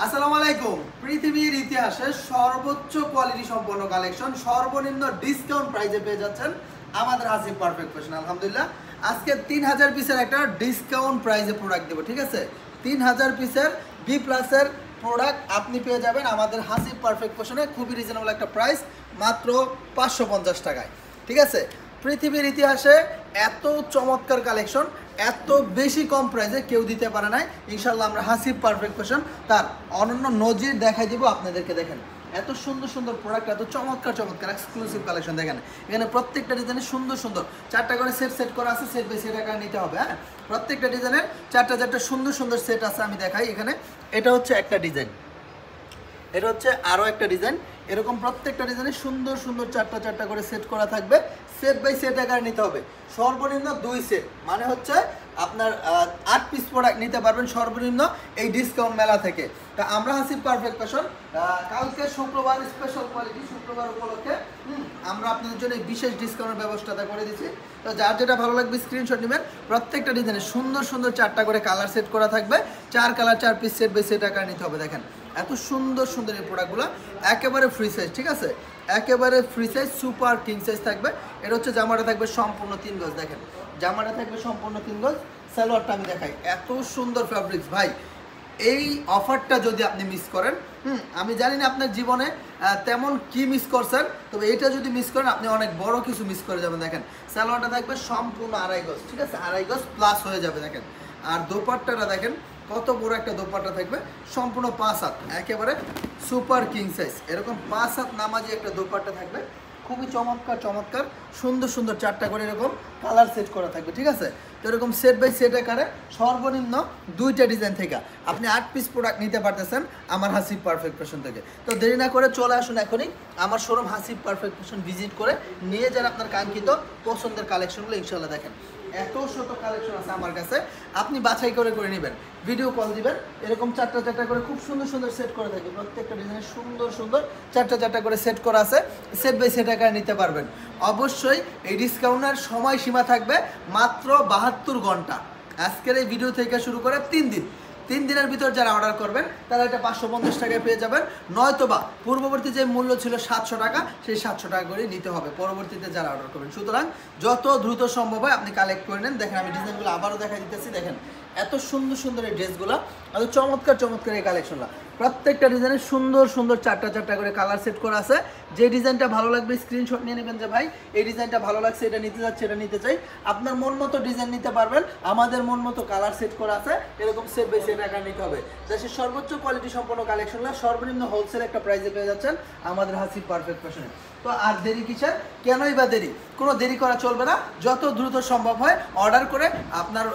আসসালামু আলাইকুম। পৃথিবীর ইতিহাসে সর্বোচ্চ কোয়ালিটি সম্পন্ন কালেকশন সর্বনিম্ন ডিসকাউন্ট প্রাইসে পেয়ে যাচ্ছেন আমাদের হাসিব পারফেক্ট ফ্যাশন। আলহামদুলিল্লাহ আজকে 3000 পিসের একটা ডিসকাউন্ট প্রাইসে প্রোডাক্ট দেবো, ঠিক আছে? 3000 পিসের বি প্লাসের প্রোডাক্ট আপনি পেয়ে যাবেন আমাদের হাসিব পারফেক্ট ফ্যাশনে খুবই রিজনেবল একটা প্রাইস, মাত্র 550 টাকায়, ঠিক আছে? পৃথিবীর ইতিহাসে এত চমৎকার কালেকশন এত বেশি কম প্রাইসে কেউ দিতে পারে নাই। ইনশাল্লাহ আমরা হাসিব পারফেক্ট ফ্যাশন তার অনন্য নজির দেখাই দিব আপনাদেরকে। দেখেন এত সুন্দর সুন্দর প্রোডাক্ট, এত চমৎকার চমৎকার এক্সক্লুসিভ কালেকশন। দেখেন এখানে প্রত্যেকটা ডিজাইনে সুন্দর সুন্দর 4টা করে সেট করা আছে, সেট বাই সেট আকারে নিতে হবে। হ্যাঁ, প্রত্যেকটা ডিজাইনের 4টা সুন্দর সুন্দর সেট আছে। আমি দেখাই, এখানে এটা হচ্ছে একটা ডিজাইন, এটা হচ্ছে আরও একটা ডিজাইন। এরকম প্রত্যেকটা ডিজাইনে সুন্দর সুন্দর 4টা করে সেট করা থাকবে। সেট বাই সেট আকারে নিতে হবে, সর্বনিম্ন 2 সেট, মানে হচ্ছে আপনার 8 পিস প্রোডাক্ট নিতে পারবেন সর্বনিম্ন এই ডিসকাউন্ট মেলা থেকে। তা আমরা হাসিব পারফেক্ট ফ্যাশন কালকে শুক্রবার স্পেশাল কোয়ালিটি, শুক্রবার উপলক্ষে আমরা আপনাদের জন্য বিশেষ ডিসকাউন্টের ব্যবস্থাটা করে দিচ্ছি। তো যার যেটা ভালো লাগবে স্ক্রিনশট নেবেন। প্রত্যেকটা ডিজাইনে সুন্দর সুন্দর 4টা করে কালার সেট করা থাকবে। 4 colour 4 piece set by set আকারে নিতে হবে। দেখেন এত সুন্দর সুন্দর এই প্রোডাক্টগুলো একেবারে ফ্রি সাইজ, ঠিক আছে? একেবারে free size, super king size থাকবে। এটা হচ্ছে জামাটা থাকবে সম্পূর্ণ 3 গজ। দেখেন জামাটা থাকবে সম্পূর্ণ 3 গজ। সালোয়ারটা আমি দেখাই, এত সুন্দর ফ্যাব্রিক্স ভাই। এই অফারটা যদি আপনি মিস করেন, আমি জানি না আপনার জীবনে তেমন কি মিস করছেন, তবে এটা যদি মিস করেন আপনি অনেক বড় কিছু মিস করে যাবেন। দেখেন সালোয়ারটা থাকবে সম্পূর্ণ 2.5 গজ, ঠিক আছে? 2.5 গজ প্লাস হয়ে যাবে। দেখেন আর দোপাট্টাটা দেখেন কত বড় একটা দোপাট্টা থাকবে, সম্পূর্ণ 5 হাত, একেবারে সুপার কিং সাইজ। এরকম 5 হাত নামাজি একটা দোপাট্টা থাকবে, খুবই চমৎকার চমৎকার সুন্দর সুন্দর 4টা করে এরকম কালার সেট করা থাকবে, ঠিক আছে? তো এরকম সেট বাই সেট আকারে সর্বনিম্ন 2টা ডিজাইন থেকে আপনি 8 পিস প্রোডাক্ট নিতে পারতেছেন আমার হাসিব পারফেক্ট ফ্যাশন থেকে। তো দেরি না করে চলে আসুন এখনই আমার showroom Hasib perfect fashion visit করে নিয়ে যান আপনার কাঙ্ক্ষিত পছন্দের কালেকশনগুলো। ইনশাল্লাহ দেখেন এত শত কালেকশন আছে আমার কাছে, আপনি বাছাই করে নেবেন, ভিডিও কল দিবেন। এরকম 4টা করে খুব সুন্দর সুন্দর সেট করে থাকবে। প্রত্যেকটা ডিজাইনে সুন্দর সুন্দর 4টা করে সেট করা আছে, সেট বাই সেট আকারে নিতে পারবেন। অবশ্যই এই ডিসকাউন্টের সময়সীমা থাকবে মাত্র 72 ঘন্টা। আজকের এই ভিডিও থেকে শুরু করে 3 দিনের ভিতর যারা অর্ডার করবেন তারা এটা 550 টাকায় পেয়ে যাবেন। নয়তোবা পূর্ববর্তী যে মূল্য ছিল 700 টাকা, সেই 700 টাকা করে নিতে হবে পরবর্তীতে যারা অর্ডার করবেন। সুতরাং যত দ্রুত সম্ভব হয় আপনি কালেক্ট করে নেন। দেখেন আমি ডিজাইনগুলো আবারও দেখা দিতেছি। দেখেন এত সুন্দর সুন্দর এই ড্রেসগুলো, এত চমৎকার চমৎকার এই কালেকশনগুলো। প্রত্যেকটা ডিজাইনে সুন্দর সুন্দর 4টা করে কালার সেট করা আছে। যে ডিজাইনটা ভালো লাগবে স্ক্রিনশট নিয়ে নেবেন যে ভাই এই ডিজাইনটা ভালো লাগছে, এটা নিতে যাচ্ছে, এটা নিতে চাই। আপনার মন মতো ডিজাইন নিতে পারবেন, আমাদের মন মতো কালার সেট করা আছে। এরকম সেট বাই সেট আকারে নিতে হবে। দেশের সর্বোচ্চ কোয়ালিটি সম্পন্ন কালেকশনগুলো সর্বনিম্ন হোলসেল একটা প্রাইসে পেয়ে যাচ্ছেন আমাদের হাসিব পারফেক্ট ফ্যাশনে। তো আর দেরি কিসের, কেনই বা দেরি? কোনো দেরি করা চলবে না। যত দ্রুত সম্ভব হয় অর্ডার করে আপনার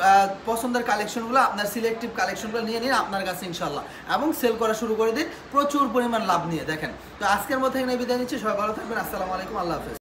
পছন্দের কালেকশনগুলো, আপনার সিলেক্টিভ কালেকশনগুলো নিয়ে নিন আপনার কাছে ইনশাল্লাহ, এবং সেল করা শুরু করে দিন প্রচুর পরিমাণ লাভ নিয়ে। দেখেন তো আজকের মতো এখানে বিদায় নিচ্ছি। সবাই ভালো থাকবেন। আসসালামু আলাইকুম, আল্লাহ হাফেজ।